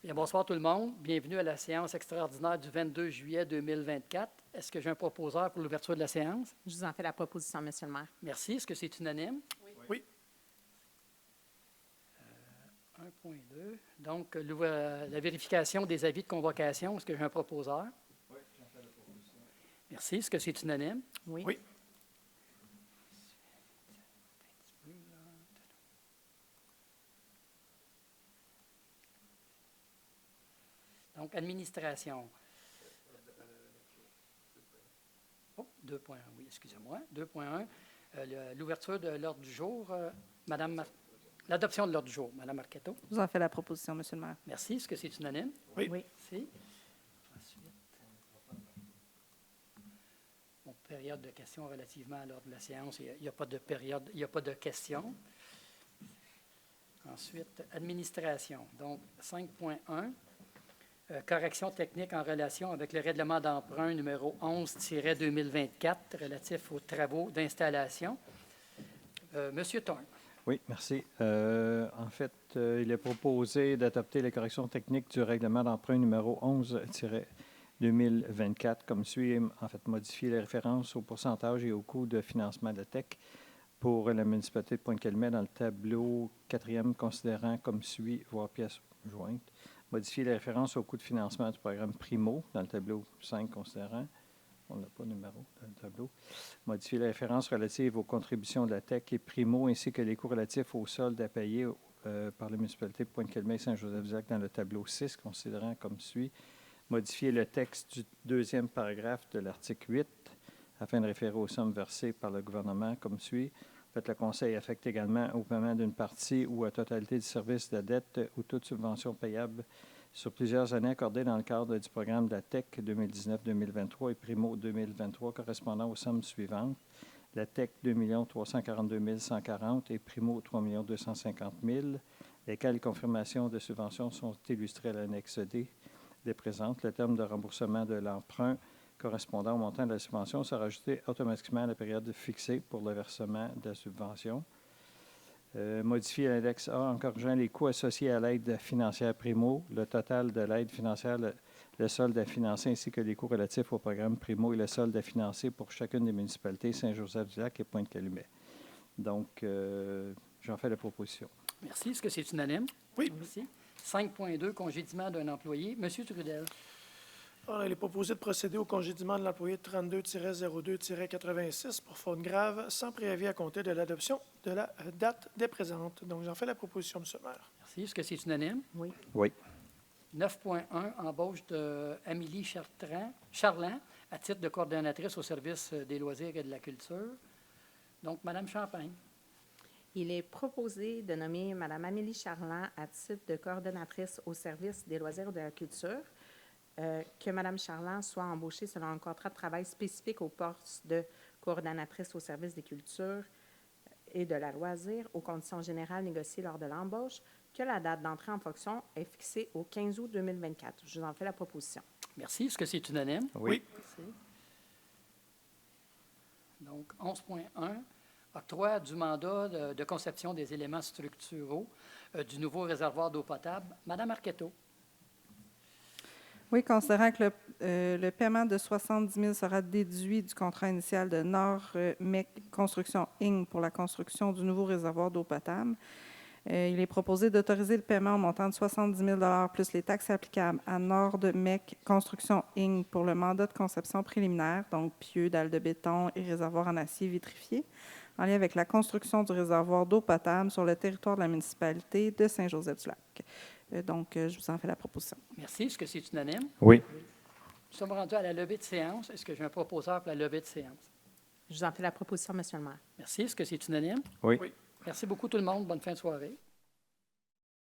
Bien, bonsoir tout le monde. Bienvenue à la séance extraordinaire du 22 juillet 2024. Est-ce que j'ai un proposeur pour l'ouverture de la séance? Je vous en fais la proposition, Monsieur le maire. Merci. Est-ce que c'est unanime? Oui. 1.2. Donc, la vérification des avis de convocation. Est-ce que j'ai un proposeur? Oui, j'en fais la proposition. Merci. Est-ce que c'est unanime? Oui. Oui. Donc, administration. Oh, 2.1, oui, excusez-moi. 2.1, l'ouverture de l'ordre du jour. L'adoption de l'ordre du jour. Madame Marchetto. Je vous en fais la proposition, Monsieur le maire. Merci. Est-ce que c'est unanime? Oui. Merci. Ensuite, période de questions relativement à l'ordre de la séance. Il n'y a pas de période, il n'y a pas de questions. Ensuite, administration. Donc, 5.1. Correction technique en relation avec le règlement d'emprunt numéro 11-2024 relatif aux travaux d'installation. Monsieur Thorne. Oui, merci. En fait, il est proposé d'adopter les corrections techniques du règlement d'emprunt numéro 11-2024 comme suit. En fait, modifier les références au pourcentage et au coût de financement de TEC pour la municipalité de Pointe-Calumet dans le tableau 4e considérant comme suit, voire pièce jointe. Modifier les références au coût de financement du programme Primo dans le tableau 5 considérant. On n'a pas de numéro dans le tableau. Modifier les références relatives aux contributions de la TEC et Primo, ainsi que les coûts relatifs aux soldes à payer par la municipalité de Pointe-Calumet et Saint-Joseph-du-Lac dans le tableau 6, considérant comme suit. Modifier le texte du deuxième paragraphe de l'article 8 afin de référer aux sommes versées par le gouvernement comme suit. En fait, le Conseil affecte également au paiement d'une partie ou à totalité du service de la dette ou toute subvention payable sur plusieurs années accordées dans le cadre du programme de la TEC 2019-2023 et Primo 2023 correspondant aux sommes suivantes. La TEC 2 342 140 et Primo 3 250 000, lesquelles confirmations de subventions sont illustrées à l'annexe D des présentes. Le terme de remboursement de l'emprunt correspondant au montant de la subvention sera ajouté automatiquement à la période fixée pour le versement de la subvention. Modifier l'index A en corrigeant les coûts associés à l'aide financière Primo, le total de l'aide financière, le solde à financer ainsi que les coûts relatifs au programme Primo et le solde à financer pour chacune des municipalités Saint-Joseph-du-Lac et Pointe-Calumet. Donc, j'en fais la proposition. Merci. Est-ce que c'est unanime? Oui. Merci. 5.2, congédiement d'un employé. Monsieur Trudel. Alors, il est proposé de procéder au congédiement de l'employé 32-02-86 pour faute grave, sans préavis à compter de l'adoption de la date des présentes. Donc, j'en fais la proposition, M. le maire. Merci. Est-ce que c'est unanime? Oui. Oui. 9.1, embauche d'Amélie Charland à titre de coordonnatrice au service des loisirs et de la culture. Donc, Mme Champagne. Il est proposé de nommer Mme Amélie Charland à titre de coordonnatrice au service des loisirs et de la culture. Que Mme Charland soit embauchée selon un contrat de travail spécifique au poste de coordonnatrice au service des cultures et de la loisir aux conditions générales négociées lors de l'embauche, que la date d'entrée en fonction est fixée au 15 août 2024. Je vous en fais la proposition. Merci. Est-ce que c'est unanime? Oui. Merci. Donc, 11.1, octroi du mandat de conception des éléments structuraux du nouveau réservoir d'eau potable. Madame Marchetto. Oui, considérant que le paiement de 70 000 sera déduit du contrat initial de Nord-Mec Construction Inc. pour la construction du nouveau réservoir d'eau potable, il est proposé d'autoriser le paiement au montant de 70 000 plus les taxes applicables à Nord-Mec Construction Inc. pour le mandat de conception préliminaire, donc pieux, dalles de béton et réservoir en acier vitrifié, en lien avec la construction du réservoir d'eau potable sur le territoire de la municipalité de Saint-Joseph-du-Lac. Donc, je vous en fais la proposition. Merci. Est-ce que c'est unanime? Oui. Nous sommes rendus à la levée de séance. Est-ce que j'ai un proposeur pour la levée de séance? Je vous en fais la proposition, Monsieur le maire. Merci. Est-ce que c'est unanime? Oui. Oui. Merci beaucoup tout le monde. Bonne fin de soirée.